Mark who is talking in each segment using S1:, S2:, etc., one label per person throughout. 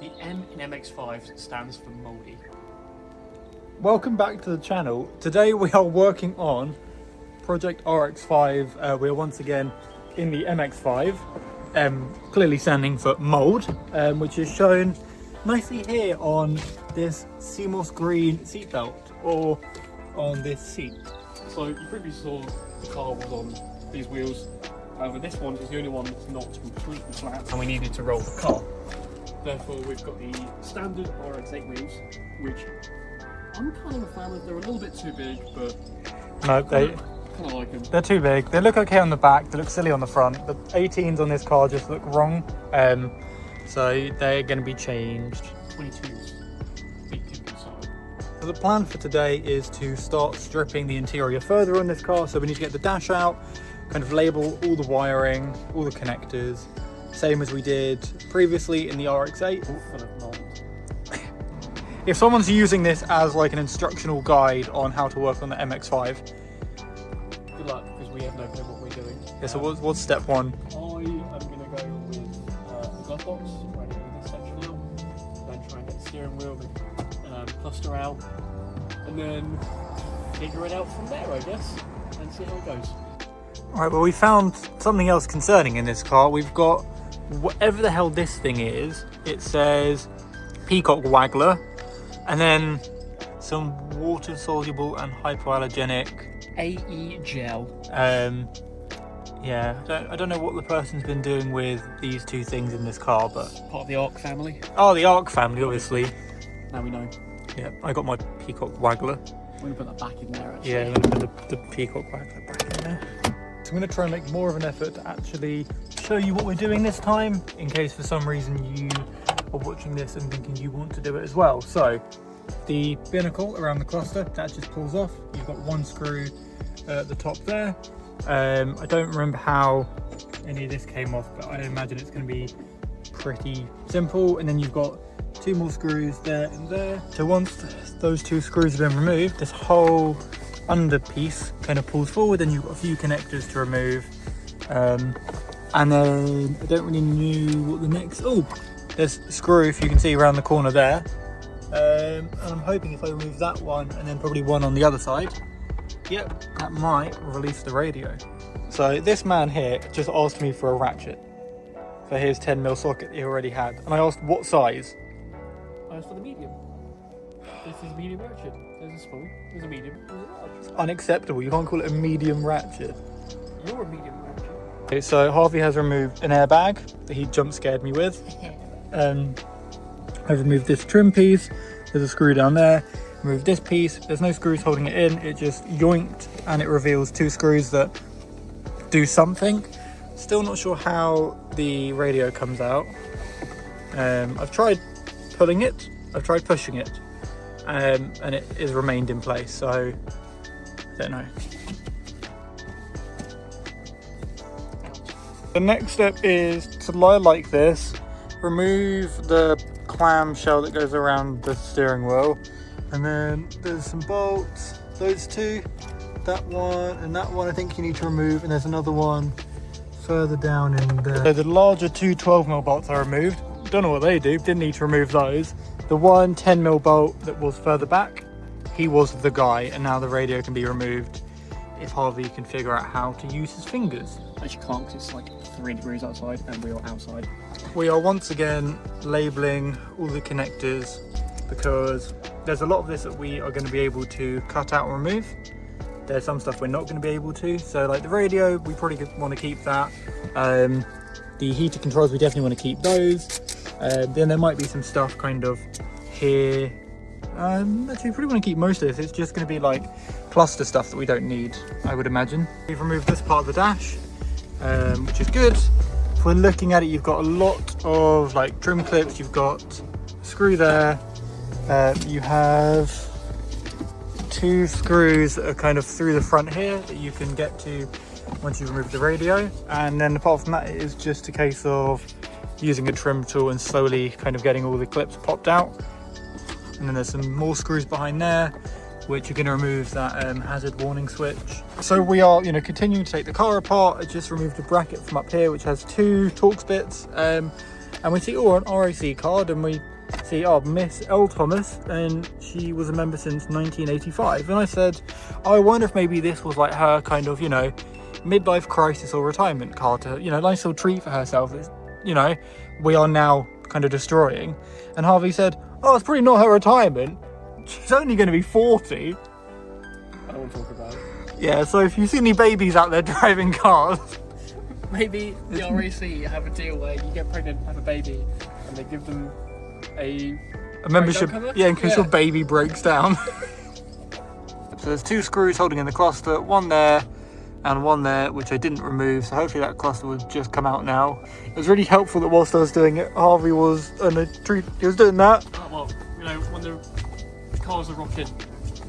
S1: The M in MX5 stands for mouldy.
S2: Welcome back to the channel. Today we are working on Project RX5. We're once again in the MX5, clearly standing for mould, which is shown nicely here on this CMOS green seatbelt or on this seat.
S1: So you previously saw the car was on these wheels. However, this one is the only one that's not completely flat, and we needed to roll the car. Therefore, we've got the standard RX8 wheels, which I'm kind of a fan of. They're a little bit too big, but
S2: No,
S1: kind of like them.
S2: they're too big. They look okay on the back, they look silly on the front. The 18s on this car just look wrong, so they're going to be changed.
S1: 22s. Big kid inside.
S2: So the plan for today is to start stripping the interior further on this car. So we need to get the dash out, kind of label all the wiring, all the connectors, same as we did previously in the RX8.
S1: Full of mold.
S2: If someone's using this as like an instructional guide on how to work on the MX5,
S1: Good luck, because we have no clue what we're doing.
S2: yeah, so what's step one?
S1: I am going to go with a glove box, right in this section out, then try and get the steering wheel, the cluster out, and then figure it out from there, I guess, and see how it goes.
S2: Alright, well we found something else concerning in this car. We've got whatever the hell this thing is. It says Peacock Waggler, and then some water soluble and hypoallergenic
S1: AE gel.
S2: Yeah, I don't know what the person's been doing with these two things in this car, but
S1: Part of the ARC family.
S2: oh, the ARC family, obviously.
S1: Now we know.
S2: Yeah, I got my Peacock Waggler.
S1: We're going to put that back in there, actually.
S2: Yeah, I'm going to put the Peacock Waggler back in there. So I'm going to try and make more of an effort to actually show you what we're doing this time, in case for some reason you are watching this and thinking you want to do it as well. So the binnacle around the cluster, that just pulls off. You've got one screw at the top there. I don't remember how any of this came off, but I imagine it's going to be pretty simple. And then you've got two more screws there and there. So once those two screws have been removed, this whole under piece kind of pulls forward, and you've got a few connectors to remove. And then I don't really know what the next, oh, there's a screw, if you can see around the corner there. And I'm hoping if I remove that one and then probably one on the other side, yep, that might release the radio. So this man here just asked me for a ratchet for his 10mm socket he already had, and I asked what size.
S1: As for the medium. This is a medium ratchet. There's a small, there's a medium, there's a large.
S2: It's unacceptable, you can't call it a medium ratchet.
S1: You're a medium ratchet.
S2: Okay, so Harvey has removed an airbag that he jump scared me with. I've removed this trim piece, there's a screw down there. Remove this piece, there's no screws holding it in, it just yoinked and it reveals two screws that do something. Still not sure how the radio comes out. I've tried pulling it, I've tried pushing it, and it has remained in place, so I don't know. The next step is to lie like this, remove the clamshell that goes around the steering wheel, and then there's some bolts, those two, that one and that one I think you need to remove, and there's another one further down in there. So the larger two 12mm bolts are removed, don't know what they do, didn't need to remove those. The one 10mm bolt that was further back, he was the guy, and now the radio can be removed if Harvey can figure out how to use his fingers.
S1: Actually can't, because it's like 3 degrees outside and we are outside.
S2: We are once again labeling all the connectors, because there's a lot of this that we are going to be able to cut out and remove. There's some stuff we're not going to be able to, so like the radio, we probably want to keep that. The heater controls, we definitely want to keep those. Then there might be some stuff kind of here. Actually, we probably want to keep most of this. It's just going to be like cluster stuff that we don't need, I would imagine. We've removed this part of the dash, which is good. If we're looking at it, you've got a lot of like trim clips, you've got a screw there, you have two screws that are kind of through the front here that you can get to once you remove the radio, and then apart from that, it is just a case of using a trim tool and slowly kind of getting all the clips popped out. And then there's some more screws behind there, which you're going to remove that hazard warning switch. So we are, continuing to take the car apart. I just removed a bracket from up here, which has two Torx bits. and we see, oh, an RAC card, and we see, oh, Miss L. Thomas, and she was a member since 1985. And I said, oh, I wonder if maybe this was like her kind of, you know, midlife crisis or retirement card to, you know, nice little treat for herself that, you know, we are now kind of destroying. And Harvey said, oh, it's probably not her retirement. She's only going to be 40.
S1: I don't want to talk about it.
S2: Yeah, so if you see any babies out there driving cars,
S1: maybe the RAC have a deal where you get pregnant, have a baby, and they give them a
S2: membership,
S1: cover?
S2: yeah, in case your baby breaks down. So there's 2 screws holding in the cluster, one there and one there, which I didn't remove, so hopefully that cluster will just come out now. It was really helpful that whilst I was doing it, Harvey was he was doing that.
S1: Oh, well, you know, when the cars are rocking,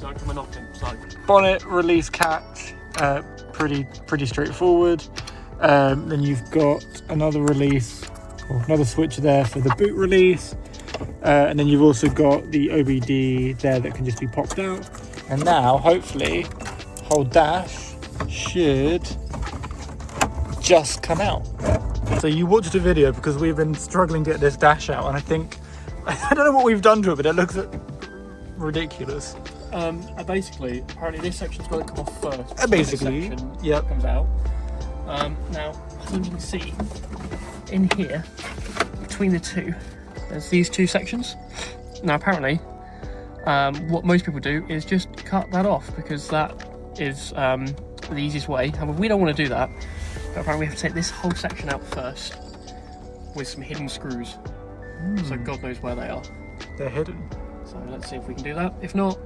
S1: don't come a knocking, so.
S2: Bonnet, release catch, pretty straightforward. Then you've got another release, or another switch there for the boot release. And then you've also got the OBD there that can just be popped out. And now, hopefully, the whole dash should just come out. So you watched a video because we've been struggling to get this dash out, and I think, I don't know what we've done to it, but it looks ridiculous.
S1: Basically, apparently this section's got to come off first.
S2: Basically,
S1: this section
S2: yep.
S1: comes out. Now, as you can see, in here, between the two, there's these 2 sections. Now, apparently, what most people do is just cut that off because that is the easiest way. However, we don't want to do that. But apparently, we have to take this whole section out first with some hidden screws. So God knows where they are.
S2: They're hidden.
S1: So let's see if we can do that. If not,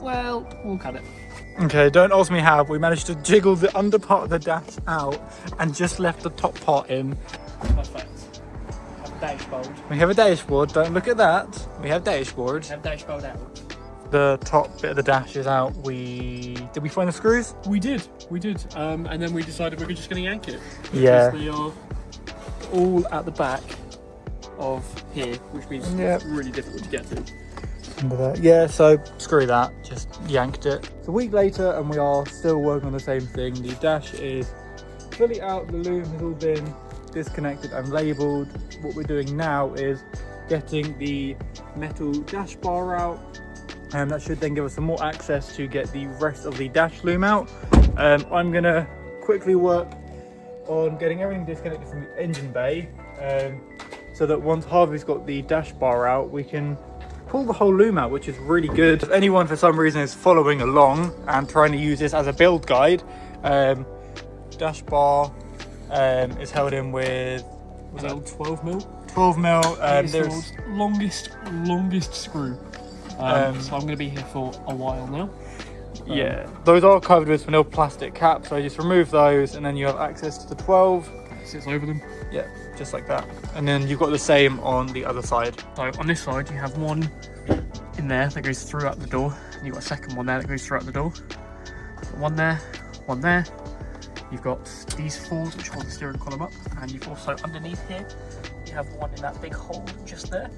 S1: well, we'll cut it.
S2: Okay, don't ask me how. We managed to jiggle the under part of the dash out and just left the top part in.
S1: Perfect. We have a dashboard.
S2: We have a dashboard. Don't look at that. We have dashboard.
S1: We have dashboard out.
S2: The top bit of the dash is out. Did we find the screws?
S1: We did. And then we decided we were just going to yank it.
S2: Yeah.
S1: Because they are all at the back of here, which means it's really difficult to get to.
S2: Under there. Yeah, so screw that. Just yanked it. It's a week later and we are still working on the same thing. The dash is fully out. The loom has all been disconnected and labelled. What we're doing now is getting the metal dash bar out. And that should then give us some more access to get the rest of the dash loom out. I'm gonna quickly work on getting everything disconnected from the engine bay, so that once Harvey's got the dash bar out, we can pull the whole loom out, which is really good. If anyone for some reason is following along and trying to use this as a build guide, dash bar is held in with
S1: 12 mil.
S2: 12 mil.
S1: There's the longest screw. So I'm going to be here for a while now.
S2: Yeah, those are covered with vanilla plastic caps, so I just remove those and then you have access to the 12.
S1: Sits over them.
S2: Yeah, just like that. And then you've got the same on the other side.
S1: So on this side you have one in there that goes through out the door, and you've got a second one there that goes through out the door. One there, one there. You've got these 4s which hold the steering column up, and you've also underneath here you have one in that big hole just there.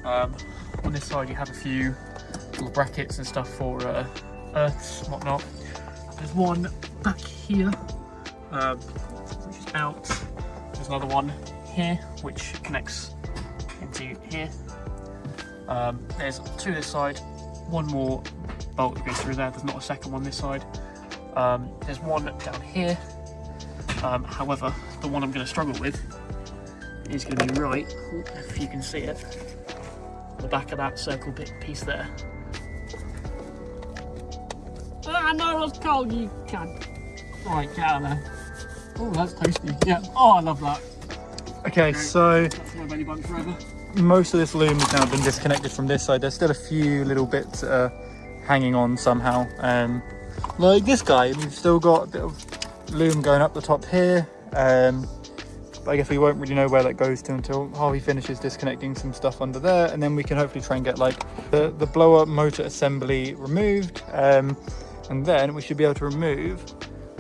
S1: On this side you have a few little brackets and stuff for earths and whatnot. There's one back here which is out. There's another one here which connects into here. There's 2 this side, one more bolt that goes through there. There's not a second one this side. There's one down here. However, the one I'm going to struggle with is going to be right, if you can see it, the back of that circle bit piece there. I know it's cold, you cunt. Right, get out of there. Oh, that's tasty. Yeah. Oh, I love that.
S2: Okay, so
S1: That's my belly button forever.
S2: most of this loom has now been disconnected from this side. There's still a few little bits that are hanging on somehow. Like this guy, we've still got a bit of loom going up the top here. But I guess we won't really know where that goes to until Harvey finishes disconnecting some stuff under there, and then we can hopefully try and get like the blower motor assembly removed, and then we should be able to remove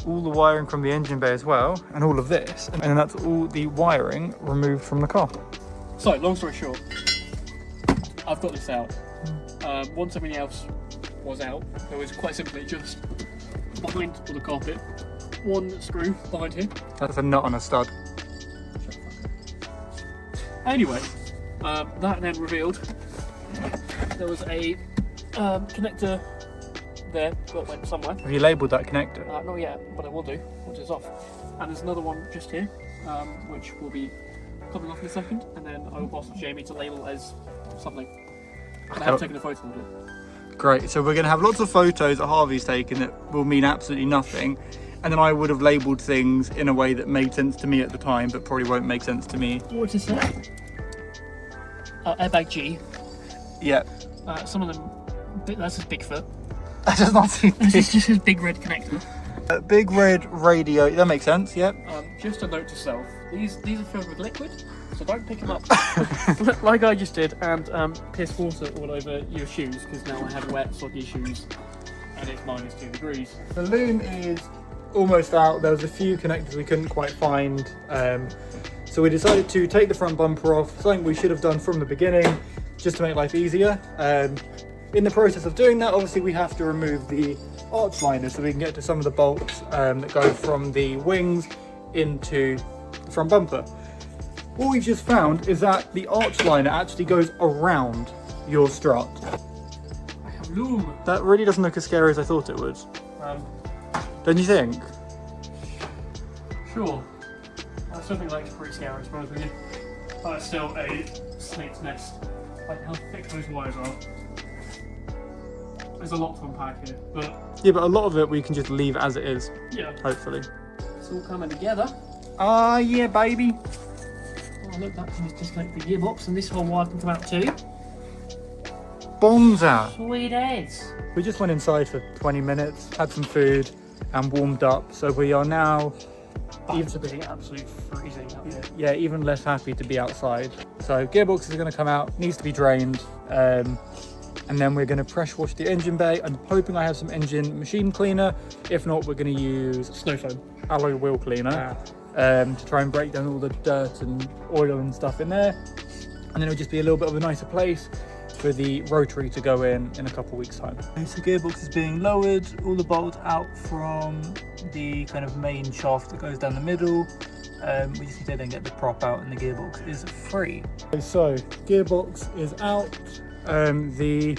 S2: all the wiring from the engine bay as well, and all of this, and then that's all the wiring removed from the car.
S1: So, long story short, I've got this out. Once everything else was out, it was quite simply just behind all the carpet, one screw behind here.
S2: That's a nut on a stud.
S1: Anyway, that then revealed there was a connector there that went somewhere.
S2: Have you labelled that connector?
S1: Not yet, but I will do once it's off. And there's another one just here, which will be coming off in a second, and then I will pass to Jamie to label as something. And I have taken a photo of it.
S2: Great, so we're going to have lots of photos that Harvey's taken that will mean absolutely nothing, and then I would have labelled things in a way that made sense to me at the time, but probably won't make sense to me.
S1: What is that? Airbag G.
S2: Yep.
S1: Some of them, that's his Bigfoot.
S2: That does not seem
S1: This is just his big red connector.
S2: Big red radio, that makes sense, yep.
S1: Just a note to self, these are filled with liquid, so don't pick them up like I just did and piss water all over your shoes, because now I have wet, soggy shoes and it's -2 degrees.
S2: The loom is almost out. There was a few connectors we couldn't quite find, so we decided to take the front bumper off, something we should have done from the beginning, just to make life easier. In the process of doing that, obviously we have to remove the arch liner so we can get to some of the bolts that go from the wings into the front bumper. What we've just found is that the arch liner actually goes around your strut.
S1: I have Loom.
S2: That really doesn't look as scary as I thought it would. Don't you think?
S1: Sure. I still think that's pretty scary, to be honest with you. But it's still a snake's nest. Like how thick those wires are. There's a lot to unpack here, but...
S2: Yeah, but a lot of it we can just leave as it is.
S1: Yeah.
S2: Hopefully.
S1: It's all coming together.
S2: Ah, yeah, baby.
S1: Oh look, that can just disconnect the gearbox, and this whole wire can come out too.
S2: Bombs out.
S1: Sweet heads.
S2: We just went inside for 20 minutes, had some food, and warmed up. So we are now
S1: Back to being absolutely freezing up here.
S2: yeah, even less happy to be outside. So gearbox is going to come out, needs to be drained, and then we're going to pressure wash the engine bay. I'm hoping I have some engine machine cleaner. If not, we're going to use
S1: Snow foam.
S2: alloy wheel cleaner to try and break down all the dirt and oil and stuff in there. And then it'll just be a little bit of a nicer place for the rotary to go in a couple of weeks time. Okay, so gearbox is being lowered, all the bolts out from the kind of main shaft that goes down the middle. We just need to then get the prop out and the gearbox is free. Okay, so gearbox is out, the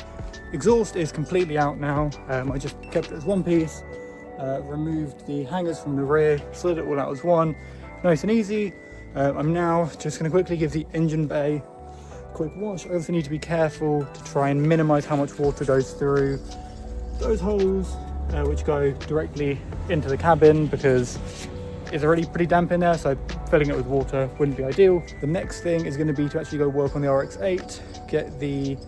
S2: exhaust is completely out now. I just kept it as one piece, removed the hangers from the rear, slid it all out as one, nice and easy. I'm now just going to quickly give the engine bay a quick wash. I also need to be careful to try and minimize how much water goes through those holes, which go directly into the cabin, because it's already pretty damp in there, so filling it with water wouldn't be ideal. The next thing is going to be to actually go work on the RX-8, get the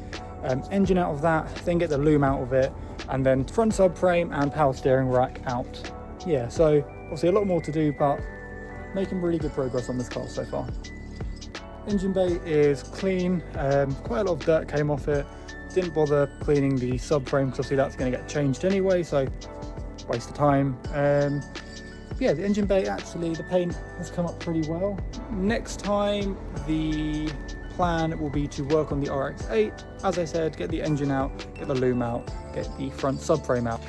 S2: engine out of that, then get the loom out of it, and then front subframe and power steering rack out. Yeah, so obviously a lot more to do, but making really good progress on this car so far. Engine bay is clean, quite a lot of dirt came off it. Didn't bother cleaning the subframe because obviously that's going to get changed anyway, so waste of time. Yeah, the engine bay, actually the paint has come up pretty well. Next time the plan will be to work on the RX-8. As I said, get the engine out, get the loom out, get the front subframe out.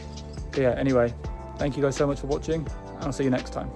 S2: But yeah, anyway, thank you guys so much for watching, and I'll see you next time.